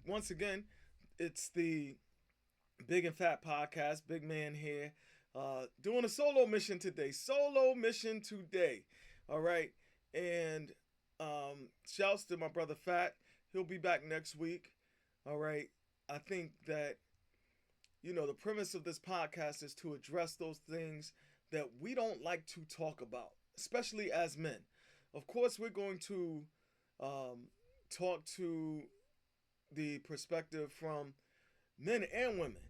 once again, it's the Bigg and Fatt podcast. Big man here, doing a solo mission today. Solo mission today. All right, and shouts to my brother Fatt. He'll be back next week. All right. I think that the premise of this podcast is to address those things that we don't like to talk about, especially as men. Of course, we're going to um, talk to the perspective from men and women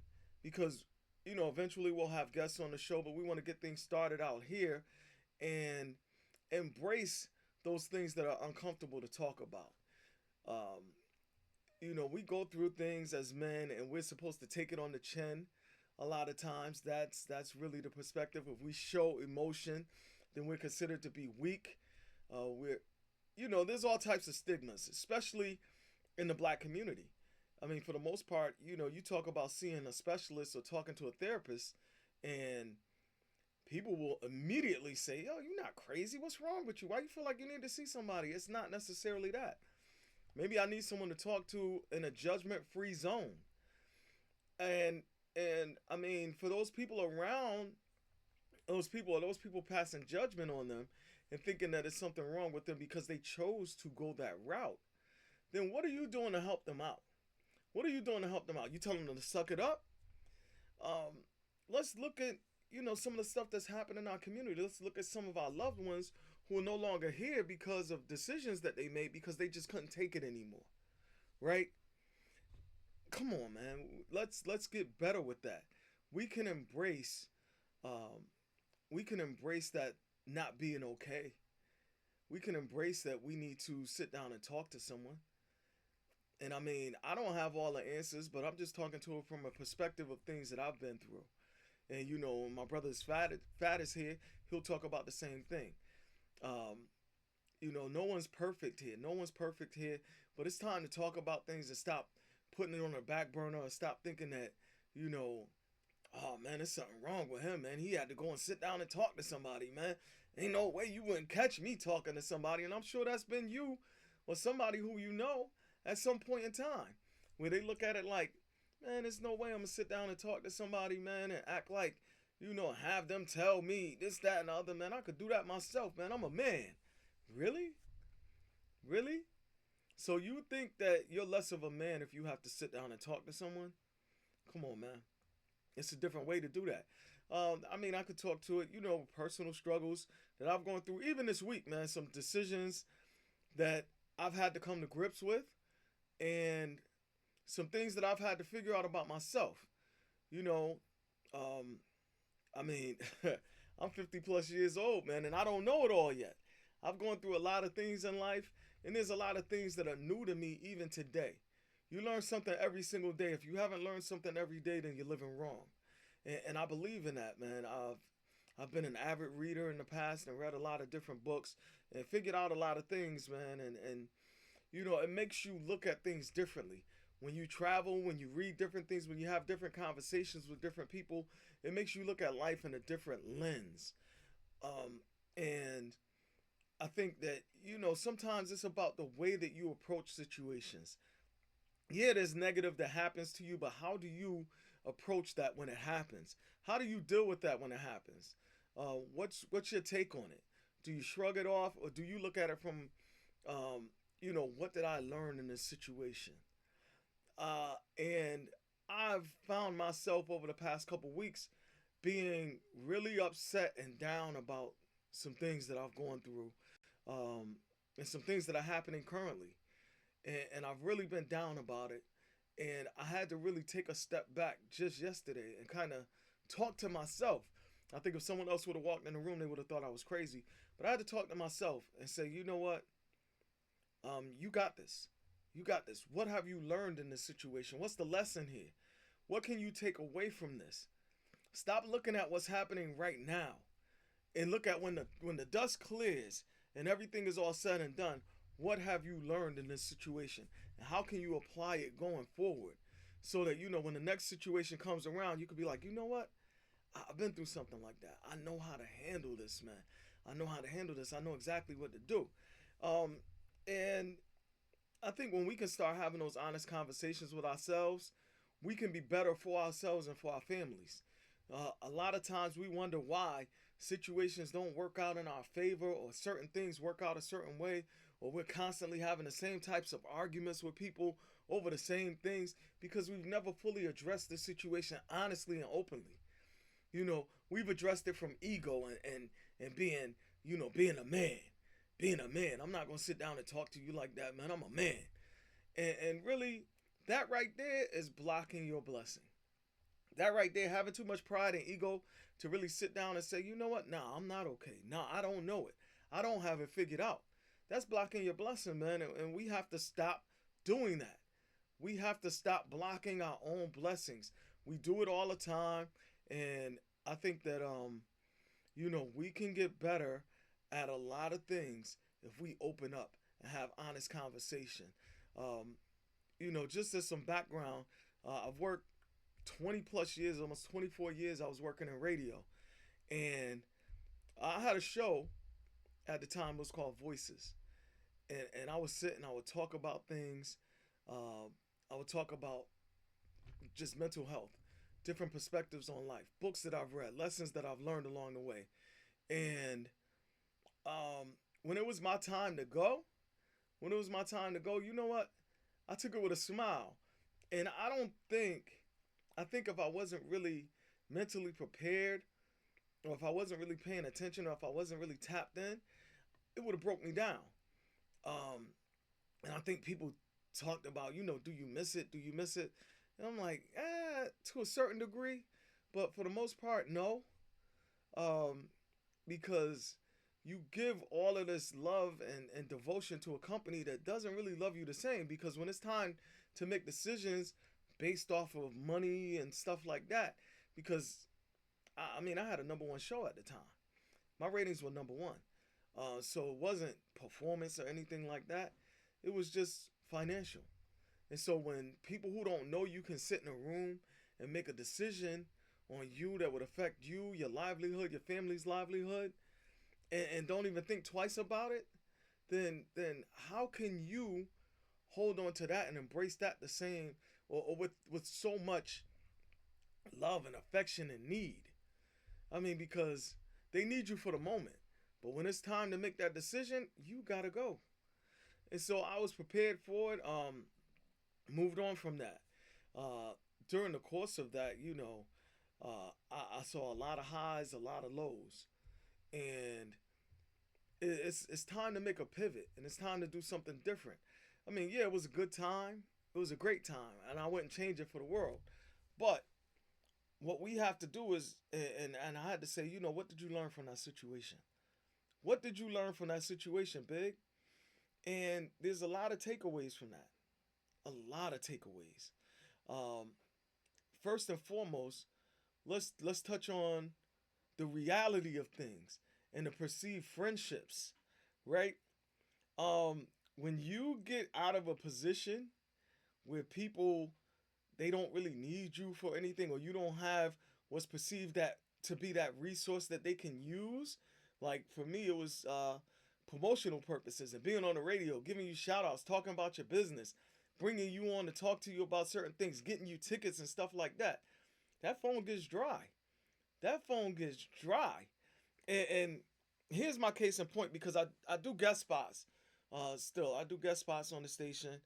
because eventually we'll have guests on the show, but we want to get things started out here and embrace those things that are uncomfortable to talk about. um, we go through things as men and we're supposed to take it on the chin. A lot of times that's really the perspective. If we show emotion, then we're considered to be weak. We're there's all types of stigmas, especially in the black community. I mean, for the most part, you talk about seeing a specialist or talking to a therapist, and people will immediately say, "Yo, you're not crazy. What's wrong with you? Why you feel like you need to see somebody?" It's not necessarily that. Maybe I need someone to talk to in a judgment-free zone. And I mean, for those people around those people passing judgment on them and thinking that it's something wrong with them because they chose to go that route, then what are you doing to help them out? What are you doing to help them out? You telling them to suck it up? Um, let's look at some of the stuff that's happened in our community. Let's look at some of our loved ones who are no longer here because of decisions that they made because they just couldn't take it anymore. Right? Come on, man. Let's get better with that. We can embrace um, we can embrace that not being okay. We can embrace that we need to sit down and talk to someone. And I mean, I don't have all the answers, but I'm just talking to it from a perspective of things that I've been through. And my brother's Fat is here. He'll talk about the same thing. Um, no one's perfect here. No one's perfect here. But it's time to talk about things and stop putting it on the back burner and stop thinking that, you know, oh man, there's something wrong with him, man. He had to go and sit down and talk to somebody, man. Ain't no way you wouldn't catch me talking to somebody. And I'm sure that's been you or somebody who you know at some point in time where they look at it like, man, there's no way I'm gonna sit down and talk to somebody, man, and act like, have them tell me this, that, and the other, man. I could do that myself, man. I'm a man. Really? Really? So you think that you're less of a man if you have to sit down and talk to someone? Come on, man. It's a different way to do that. I mean, I could talk to it, personal struggles that I've gone through, even this week, man. Some decisions that I've had to come to grips with, and some things that I've had to figure out about myself. You know, um, I mean, I'm 50 plus years old, man, and I don't know it all yet. I've gone through a lot of things in life, and there's a lot of things that are new to me even today. You learn something every single day. If you haven't learned something every day, then you're living wrong. And I believe in that, man. I've been an avid reader in the past and read a lot of different books and figured out a lot of things, man. And it makes you look at things differently. When you travel, when you read different things, when you have different conversations with different people, it makes you look at life in a different lens. And I think that, sometimes it's about the way that you approach situations. Yeah, there's negative that happens to you, but how do you approach that when it happens? How do you deal with that when it happens? What's your take on it? Do you shrug it off, or do you look at it from, what did I learn in this situation? And I've found myself over the past couple weeks being really upset and down about some things that I've gone through, um, and some things that are happening currently. And I've really been down about it. And I had to really take a step back just yesterday and kind of talk to myself. I think if someone else would have walked in the room, they would have thought I was crazy. But I had to talk to myself and say, you know what? You got this. You got this. What have you learned in this situation? What's the lesson here? What can you take away from this? Stop looking at what's happening right now and look at when the dust clears and everything is all said and done. What have you learned in this situation? And how can you apply it going forward? So that, when the next situation comes around, you could be like, you know what? I've been through something like that. I know how to handle this, man. I know how to handle this. I know exactly what to do. Um, and I think when we can start having those honest conversations with ourselves, we can be better for ourselves and for our families. A lot of times we wonder why situations don't work out in our favor, or certain things work out a certain way, or we're constantly having the same types of arguments with people over the same things because we've never fully addressed the situation honestly and openly. We've addressed it from ego and being, being a man. Being a man. I'm not going to sit down and talk to you like that, man. I'm a man. And really, that right there is blocking your blessing. That right there, having too much pride and ego to really sit down and say, you know what? Nah, I'm not okay. Nah, I don't know it. I don't have it figured out. That's blocking your blessing, man. And we have to stop doing that. We have to stop blocking our own blessings. We do it all the time. And I think that, we can get better at a lot of things if we open up and have honest conversation. Um, just as some background, I've worked 20 plus years, almost 24 years, I was working in radio. And I had a show at the time, it was called Voices. And I would sit and I would talk about things. I would talk about just mental health, different perspectives on life, books that I've read, lessons that I've learned along the way. And when it was my time to go, you know what? I took it with a smile. And I think if I wasn't really mentally prepared, or if I wasn't really paying attention, or if I wasn't really tapped in, it would have broke me down. Um, and I think people talked about, do you miss it? Do you miss it? And I'm like, to a certain degree, but for the most part, no. Um, because you give all of this love and devotion to a company that doesn't really love you the same. Because when it's time to make decisions based off of money and stuff like that, because I had a number one show at the time. My ratings were number one. So it wasn't performance or anything like that. It was just financial. And so when people who don't know you can sit in a room and make a decision on you that would affect you, your livelihood, your family's livelihood, and don't even think twice about it, then how can you hold on to that and embrace that the same, or with so much love and affection and need? I mean, because they need you for the moment. But when it's time to make that decision, you gotta go. And so I was prepared for it. Moved on from that. During the course of that, I saw a lot of highs, a lot of lows, and it's time to make a pivot, and it's time to do something different. I mean, yeah, it was a good time. It was a great time, and I wouldn't change it for the world. But what we have to do is, and I had to say, what did you learn from that situation? What did you learn from that situation, Big? And there's a lot of takeaways from that. A lot of takeaways. Um, First and foremost, let's touch on the reality of things and the perceived friendships, right? When you get out of a position where people, they don't really need you for anything, or you don't have what's perceived that to be that resource that they can use. Like for me, it was promotional purposes and being on the radio, giving you shout outs, talking about your business, bringing you on to talk to you about certain things, getting you tickets and stuff like that. That phone gets dry. That phone gets dry. And here's my case in point, because I do guest spots. Still, I do guest spots on the station.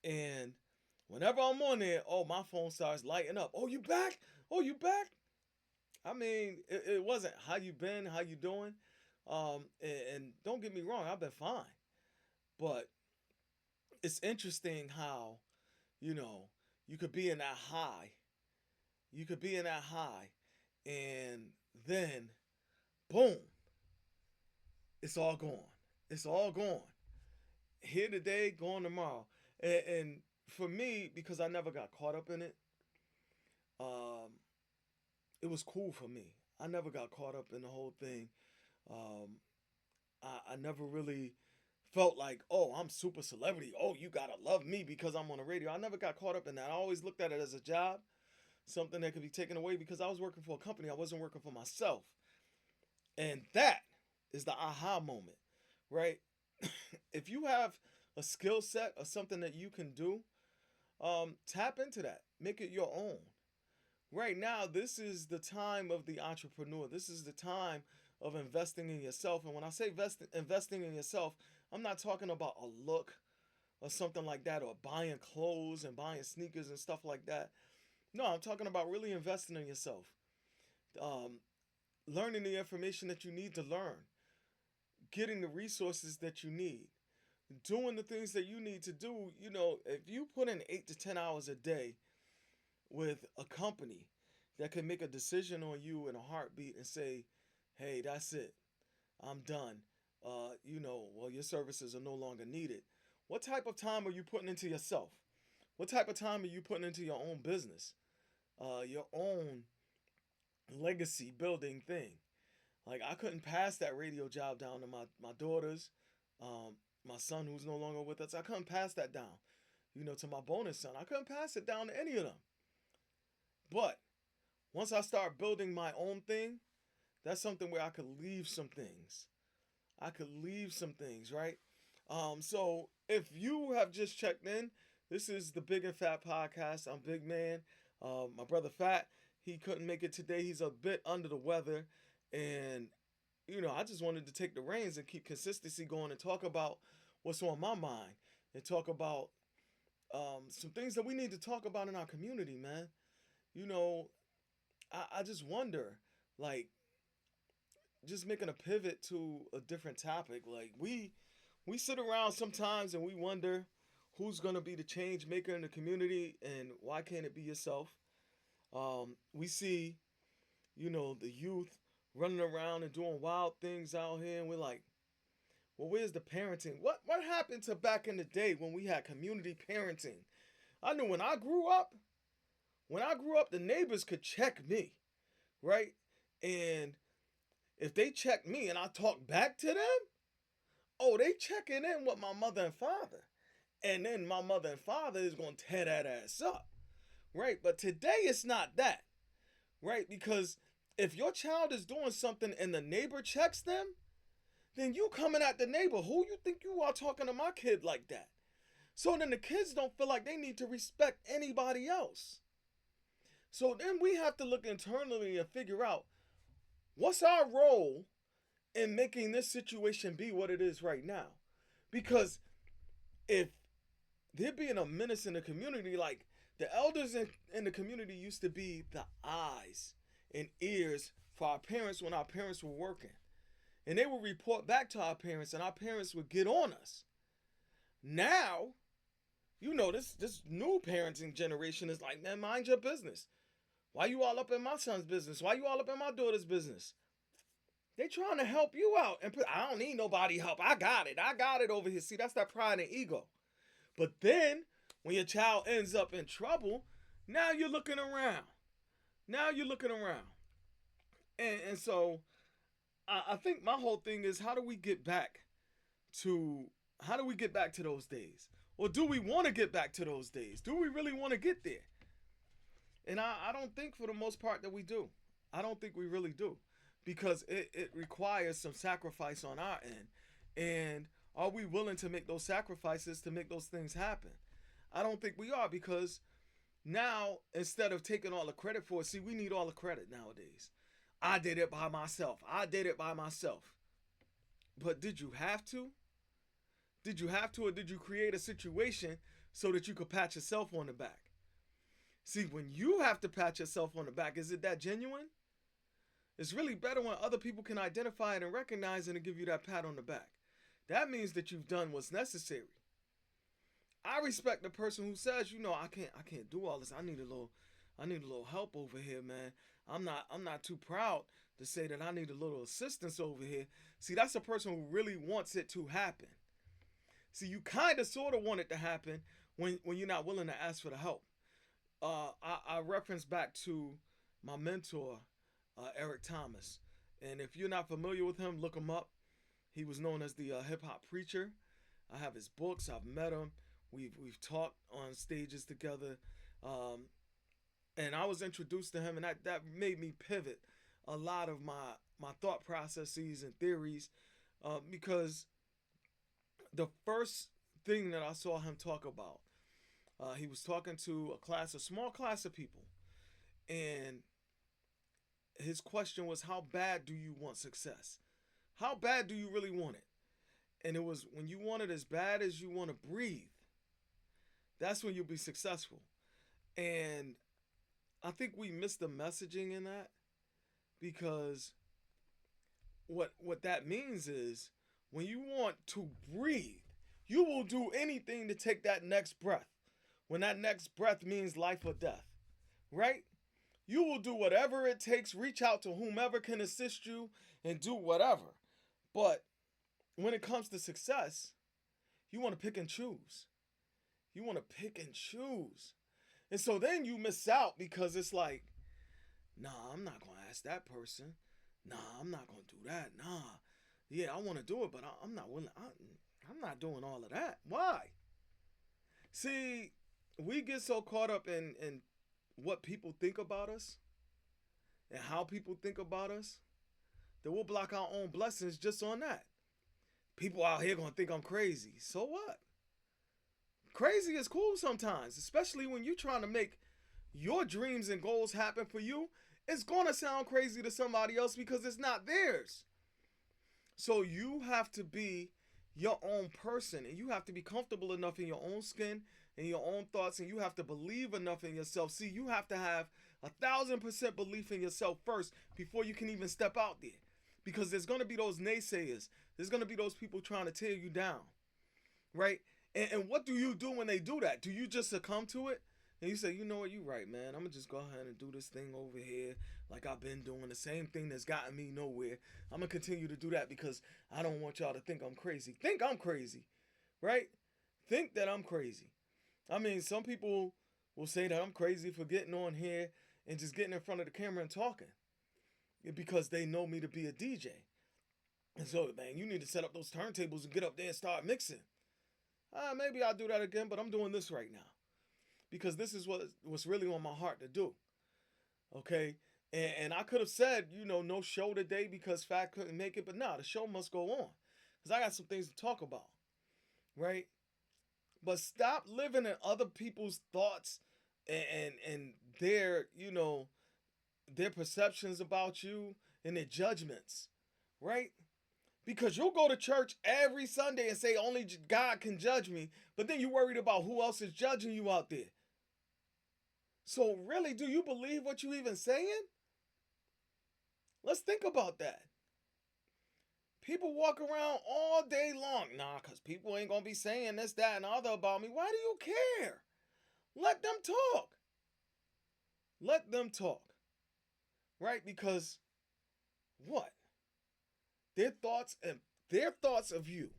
And whenever I'm on there, oh, my phone starts lighting up. Oh, you back? Oh, you back? I mean, it wasn't how you been, how you doing. And don't get me wrong, I've been fine. But it's interesting how, you know, you could be in that high. You could be in that high. And then, boom, it's all gone. It's all gone. Here today, gone tomorrow. And for me, because I never got caught up in it, um, it was cool for me. I never got caught up in the whole thing. Um, I never really felt like, oh, I'm super celebrity. Oh, you gotta love me because I'm on the radio. I never got caught up in that. I always looked at it as a job, something that could be taken away, because I was working for a company. I wasn't working for myself. And that is the aha moment, right? If you have a skill set or something that you can do, tap into that. Make it your own. Right now, this is the time of the entrepreneur. This is the time of investing in yourself. And when I say investing in yourself, I'm not talking about a look or something like that, or buying clothes and buying sneakers and stuff like that. No, I'm talking about really investing in yourself. Um, Learning the information that you need to learn, getting the resources that you need, doing the things that you need to do. If you put in 8 to 10 hours a day with a company that can make a decision on you in a heartbeat and say, hey, that's it, I'm done. Well, your services are no longer needed. What type of time are you putting into yourself? What type of time are you putting into your own business? Your own legacy building thing. Like, I couldn't pass that radio job down to my daughters, my son who's no longer with us. I couldn't pass that down, to my bonus son. I couldn't pass it down to any of them. But once I start building my own thing, that's something where I could leave some things. Right? So if you have just checked in, this is the Big and Fat podcast. I'm Big Man. My brother Fatt, he couldn't make it today. He's a bit under the weather. And, I just wanted to take the reins and keep consistency going and talk about what's on my mind and talk about some things that we need to talk about in our community, man. I just wonder, like, just making a pivot to a different topic. Like, we sit around sometimes and we wonder who's going to be the change maker in the community, and why can't it be yourself? We see, the youth running around and doing wild things out here, and we're like, well, where's the parenting? What happened to back in the day when we had community parenting? I knew when I grew up, the neighbors could check me, right? And if they checked me and I talked back to them, oh, they checking in with my mother and father. And then my mother and father is going to tear that ass up, right? But today it's not that, right? Because if your child is doing something and the neighbor checks them, then you coming at the neighbor. Who you think you are talking to my kid like that? So then the kids don't feel like they need to respect anybody else. So then we have to look internally and figure out what's our role in making this situation be what it is right now. Because if there being a menace in the community, like, the elders in the community used to be the eyes and ears for our parents when our parents were working. And they would report back to our parents, and our parents would get on us. Now, this new parenting generation is like, man, mind your business. Why you all up in my son's business? Why you all up in my daughter's business? They trying to help you out. And I don't need nobody help. I got it over here. See, that's that pride and ego. But then, when your child ends up in trouble, now you're looking around. And so, I think my whole thing is, how do we get back to those days? Or do we want to get back to those days? Do we really want to get there? And I don't think for the most part that we do. I don't think we really do. Because it requires some sacrifice on our end. And are we willing to make those sacrifices to make those things happen? I don't think we are, because now, instead of taking all the credit for it, see, we need all the credit nowadays. I did it by myself. But did you have to? Or did you create a situation so that you could pat yourself on the back? See, when you have to pat yourself on the back, is it that genuine? It's really better when other people can identify it and recognize it and give you that pat on the back. That means that you've done what's necessary. I respect the person who says, I can't do all this. I need a little help over here, man. I'm not too proud to say that I need a little assistance over here. See, that's a person who really wants it to happen. See, you kind of sort of want it to happen when you're not willing to ask for the help. I reference back to my mentor, Eric Thomas. And if you're not familiar with him, look him up. He was known as the hip-hop preacher. I have his books. I've met him. We've talked on stages together. And I was introduced to him, and that made me pivot a lot of my thought processes and theories, because the first thing that I saw him talk about. He was talking to a small class of people, and his question was, "How bad do you want success? How bad do you really want it?" And it was, when you want it as bad as you want to breathe, that's when you'll be successful. And I think we missed the messaging in that, because what that means is, when you want to breathe, you will do anything to take that next breath. When that next breath means life or death, right? You will do whatever it takes, reach out to whomever can assist you, and do whatever. But when it comes to success, you want to pick and choose. You want to pick and choose. And so then you miss out, because it's like, nah, I'm not going to ask that person. Nah, I'm not going to do that. Nah. Yeah, I want to do it, but I'm not willing. I'm not doing all of that. Why? See, we get so caught up in what people think about us and how people think about us that we'll block our own blessings just on that. People out here gonna think I'm crazy. So what? Crazy is cool sometimes, especially when you're trying to make your dreams and goals happen for you. It's gonna sound crazy to somebody else because it's not theirs. So you have to be your own person, and you have to be comfortable enough in your own skin and your own thoughts, and you have to believe enough in yourself. See, you have to have 1,000% belief in yourself first before you can even step out there, because there's gonna be those naysayers. There's gonna be those people trying to tear you down, right? And what do you do when they do that? Do you just succumb to it? And you say, you know what, you're right, man. I'm going to just go ahead and do this thing over here like I've been doing, the same thing that's gotten me nowhere. I'm going to continue to do that because I don't want y'all to think I'm crazy. Think I'm crazy, right? Think that I'm crazy. I mean, some people will say that I'm crazy for getting on here and just getting in front of the camera and talking, because they know me to be a DJ. And so, man, you need to set up those turntables and get up there and start mixing. Maybe I'll do that again, but I'm doing this right now, because this is what's really on my heart to do. Okay? And I could have said, no show today because Fatt couldn't make it, but nah, the show must go on, because I got some things to talk about, right? But stop living in other people's thoughts and their, their perceptions about you and their judgments, right? Because you'll go to church every Sunday and say only God can judge me, but then you're worried about who else is judging you out there. So really, do you believe what you even saying? Let's think about that. People walk around all day long. Nah, because people ain't going to be saying this, that, and other about me. Why do you care? Let them talk. Let them talk. Right? Because what? Their thoughts of you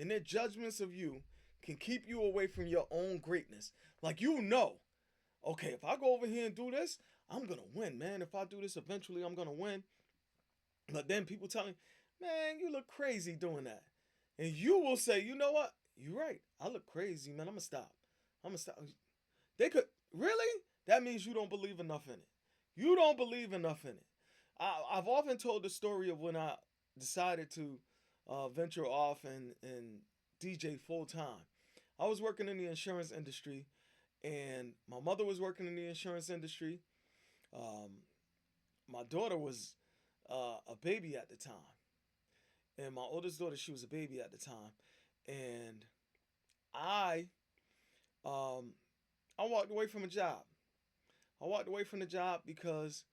and their judgments of you can keep you away from your own greatness. Like, okay, if I go over here and do this, I'm going to win, man. If I do this, eventually I'm going to win. But then people tell me, man, you look crazy doing that. And you will say, you know what? You're right. I look crazy, man. I'm going to stop. They could, really? That means you don't believe enough in it. You don't believe enough in it. I've often told the story of when I decided to venture off and DJ full time. I was working in the insurance industry, and my mother was working in the insurance industry. My daughter was a baby at the time, and my oldest daughter, she was a baby at the time, and I walked away from a job. I walked away from the job because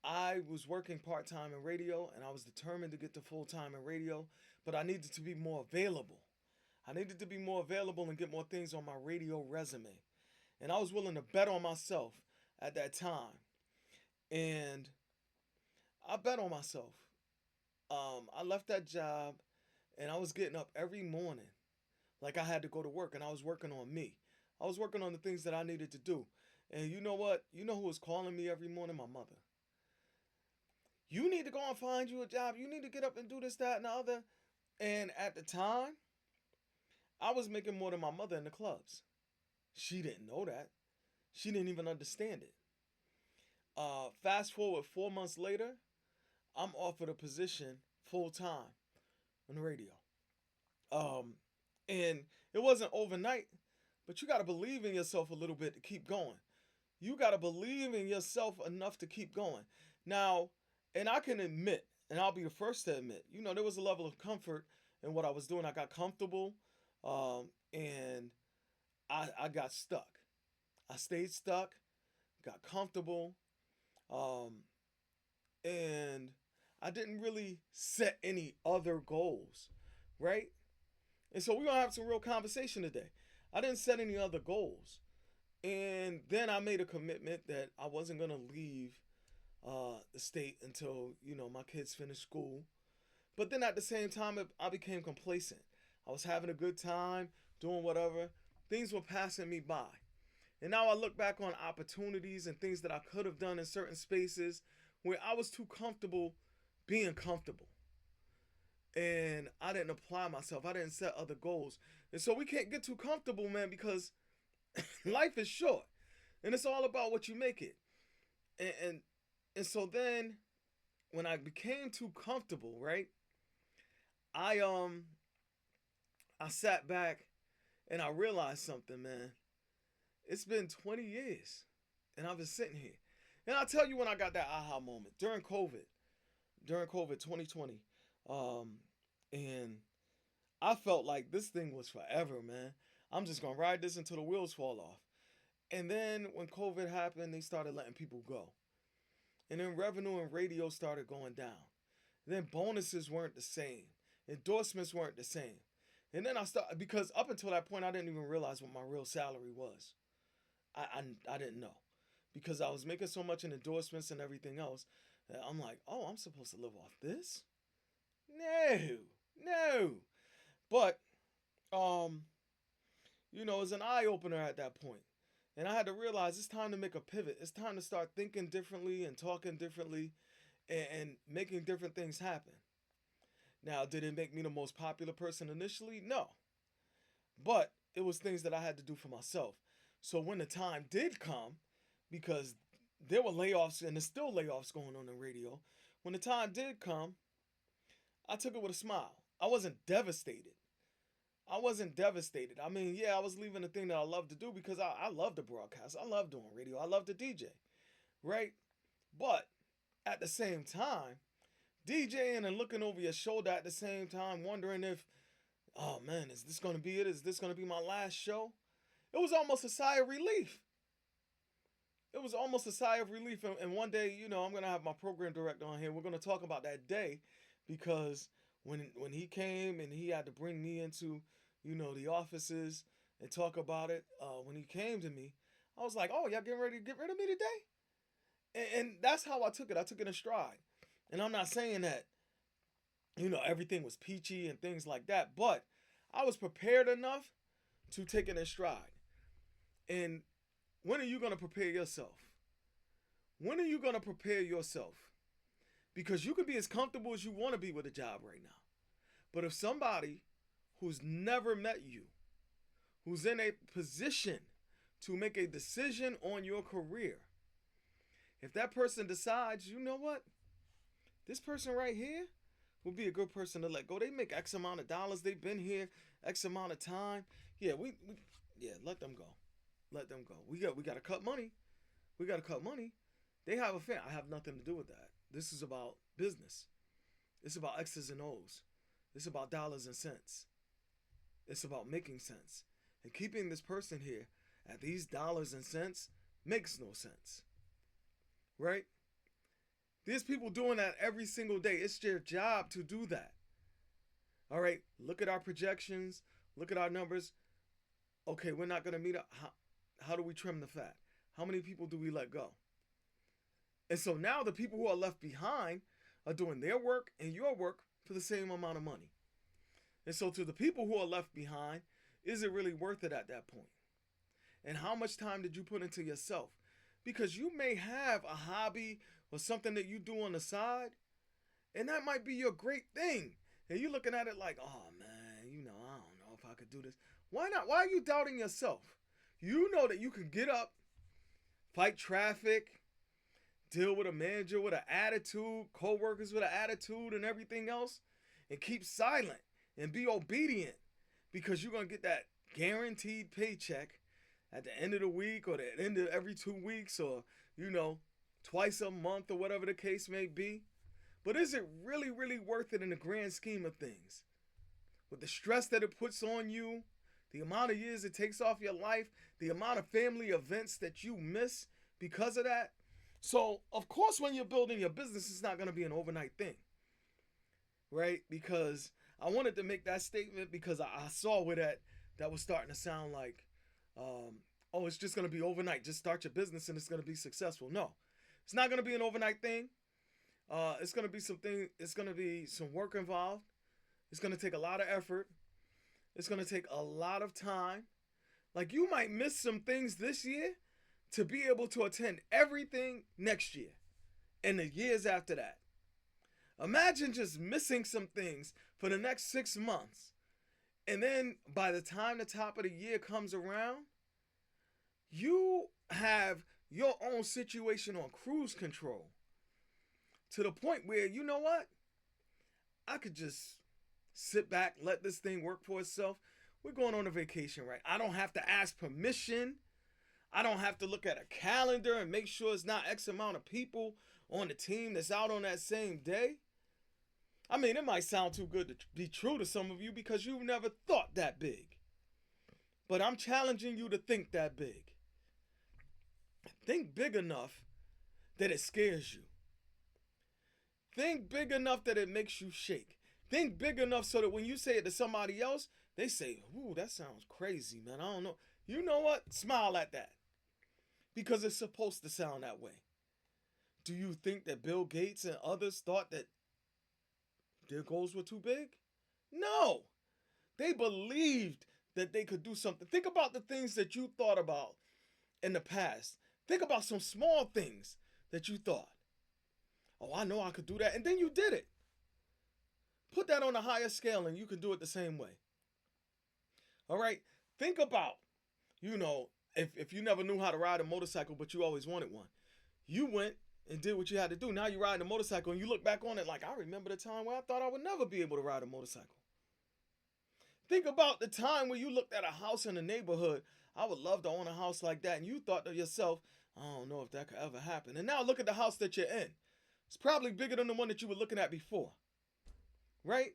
I was working part-time in radio, and I was determined to get to full-time in radio, but I needed to be more available. I needed to be more available and get more things on my radio resume. And I was willing to bet on myself at that time. And I bet on myself. I left that job, and I was getting up every morning like I had to go to work, and I was working on me. I was working on the things that I needed to do. And you know what? You know who was calling me every morning? My mother. You need to go and find you a job. You need to get up and do this, that, and the other. And at the time, I was making more than my mother in the clubs. She didn't know that. She didn't even understand it. Fast forward 4 months later, I'm offered a position full time on the radio. And it wasn't overnight, but you got to believe in yourself a little bit to keep going. You got to believe in yourself enough to keep going. Now, and I can admit, and I'll be the first to admit, there was a level of comfort in what I was doing. I got comfortable, and I got stuck. I stayed stuck, got comfortable, um, and I didn't really set any other goals, right? And so we're gonna have some real conversation today. I didn't set any other goals. And then I made a commitment that I wasn't gonna leave the state until, my kids finished school. But then at the same time, I became complacent. I was having a good time, doing whatever. Things were passing me by. And now I look back on opportunities and things that I could have done in certain spaces where I was too comfortable being comfortable. And I didn't apply myself. I didn't set other goals. And so we can't get too comfortable, man, because life is short. And it's all about what you make it. And so then when I became too comfortable, right? I I sat back and I realized something, man. It's been 20 years and I've been sitting here. And I'll tell you when I got that aha moment during COVID 2020. And I felt like this thing was forever, man. I'm just gonna ride this until the wheels fall off. And then when COVID happened, they started letting people go. And then revenue and radio started going down. And then bonuses weren't the same. Endorsements weren't the same. And then I started, because up until that point, I didn't even realize what my real salary was. I didn't know. Because I was making so much in endorsements and everything else. That I'm like, oh, I'm supposed to live off this? No. But, it was an eye opener at that point. And I had to realize it's time to make a pivot. It's time to start thinking differently and talking differently and making different things happen. Now, did it make me the most popular person initially? No. But it was things that I had to do for myself. So when the time did come, because there were layoffs and there's still layoffs going on in radio, when the time did come, I took it with a smile. I wasn't devastated. I mean, yeah, I was leaving the thing that I love to do because I love to broadcast. I love doing radio. I love to DJ, right? But at the same time, DJing and looking over your shoulder at the same time, wondering if, oh man, is this going to be it? Is this going to be my last show? It was almost a sigh of relief. And one day, I'm going to have my program director on here. We're going to talk about that day because when he came and he had to bring me into, the offices and talk about it, when he came to me, I was like, oh, y'all getting ready to get rid of me today? And that's how I took it. I took it in stride. And I'm not saying that, everything was peachy and things like that, but I was prepared enough to take it in stride. And when are you going to prepare yourself? When are you going to prepare yourself? Because you can be as comfortable as you want to be with a job right now. But if somebody who's never met you, who's in a position to make a decision on your career, if that person decides, you know what, this person right here would be a good person to let go. They make X amount of dollars. They've been here X amount of time. Yeah, let them go. Let them go. We got to cut money. They have a fan. I have nothing to do with that. This is about business. It's about X's and O's. It's about dollars and cents. It's about making sense. And keeping this person here at these dollars and cents makes no sense. Right? There's people doing that every single day. It's their job to do that. All right, look at our projections. Look at our numbers. Okay, we're not going to meet up. How do we trim the fat? How many people do we let go? And so now the people who are left behind are doing their work and your work for the same amount of money. And so to the people who are left behind, is it really worth it at that point? And how much time did you put into yourself? Because you may have a hobby or something that you do on the side, and that might be your great thing. And you're looking at it like, oh man, I don't know if I could do this. Why not? Why are you doubting yourself? You know that you can get up, fight traffic, deal with a manager with an attitude, co-workers with an attitude and everything else, and keep silent and be obedient because you're going to get that guaranteed paycheck at the end of the week or the end of every 2 weeks or, twice a month or whatever the case may be. But is it really, really worth it in the grand scheme of things? With the stress that it puts on you, the amount of years it takes off your life, the amount of family events that you miss because of that. So, of course, when you're building your business, it's not going to be an overnight thing, right? Because I wanted to make that statement because I saw where that was starting to sound like, oh, it's just going to be overnight. Just start your business and it's going to be successful. No, it's not going to be an overnight thing. It's going to be something. It's going to be some work involved. It's going to take a lot of effort. It's going to take a lot of time. Like, you might miss some things this year to be able to attend everything next year and the years after that. Imagine just missing some things for the next 6 months. And then by the time the top of the year comes around, you have your own situation on cruise control to the point where, you know what? I could just sit back, let this thing work for itself. We're going on a vacation, right? I don't have to ask permission. I don't have to look at a calendar and make sure it's not X amount of people on the team that's out on that same day. I mean, it might sound too good to be true to some of you because you've never thought that big. But I'm challenging you to think that big. Think big enough that it scares you. Think big enough that it makes you shake. Think big enough so that when you say it to somebody else, they say, ooh, that sounds crazy, man. I don't know. You know what? Smile at that. Because it's supposed to sound that way. Do you think that Bill Gates and others thought that their goals were too big? No. They believed that they could do something. Think about the things that you thought about in the past. Think about some small things that you thought. Oh, I know I could do that. And then you did it. Put that on a higher scale and you can do it the same way. All right? Think about, if you never knew how to ride a motorcycle, but you always wanted one. You went and did what you had to do. Now you're riding a motorcycle and you look back on it like, I remember the time where I thought I would never be able to ride a motorcycle. Think about the time where you looked at a house in the neighborhood. I would love to own a house like that. And you thought to yourself, I don't know if that could ever happen. And now look at the house that you're in. It's probably bigger than the one that you were looking at before. Right?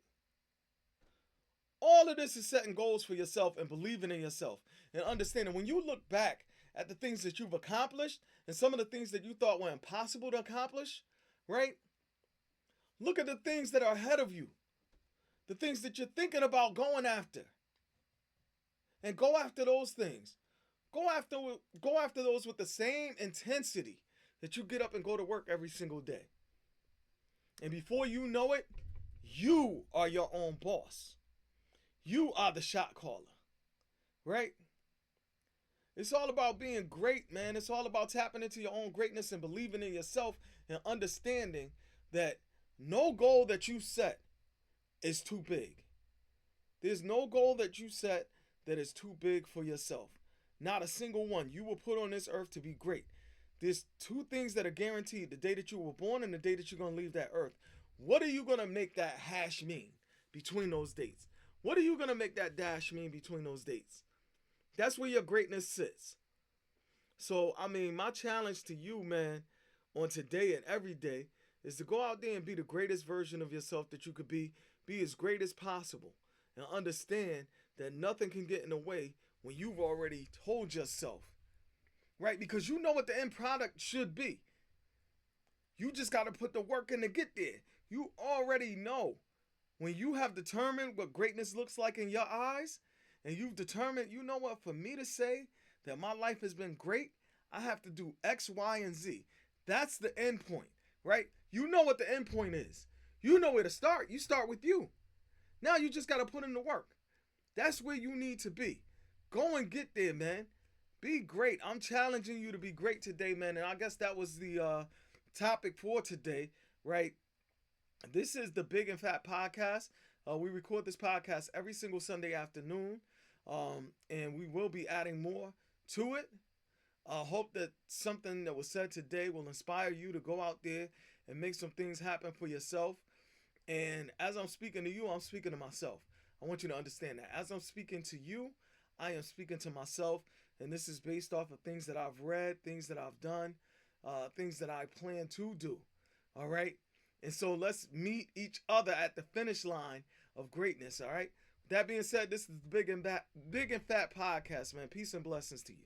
All of this is setting goals for yourself and believing in yourself and understanding when you look back at the things that you've accomplished and some of the things that you thought were impossible to accomplish, right? Look at the things that are ahead of you, the things that you're thinking about going after, and go after those things. Go after those with the same intensity that you get up and go to work every single day. And before you know it, you are your own boss. You are the shot caller, right? It's all about being great, man. It's all about tapping into your own greatness and believing in yourself and understanding that no goal that you set is too big. There's no goal that you set that is too big for yourself. Not a single one. You were put on this earth to be great. There's 2 things that are guaranteed: the day that you were born and the day that you're going to leave that earth. What are you going to make that hash mean between those dates? What are you going to make that dash mean between those dates? That's where your greatness sits. So, my challenge to you, man, on today and every day is to go out there and be the greatest version of yourself that you could be. Be as great as possible. And understand that nothing can get in the way when you've already told yourself. Right? Because you know what the end product should be. You just got to put the work in to get there. You already know. When you have determined what greatness looks like in your eyes, and you've determined, you know what, for me to say that my life has been great, I have to do X, Y, and Z. That's the end point, right? You know what the end point is. You know where to start. You start with you. Now you just got to put in the work. That's where you need to be. Go and get there, man. Be great. I'm challenging you to be great today, man. And I guess that was the topic for today, right? This is the Bigg and Fatt podcast. We record this podcast every single Sunday afternoon, and we will be adding more to it. I hope that something that was said today will inspire you to go out there and make some things happen for yourself. And as I'm speaking to you, I'm speaking to myself. I want you to understand that. As I'm speaking to you, I am speaking to myself, and this is based off of things that I've read, things that I've done, things that I plan to do. All right? And so let's meet each other at the finish line of greatness. All right? That being said, this is the Big and Fat podcast, man. Peace and blessings to you.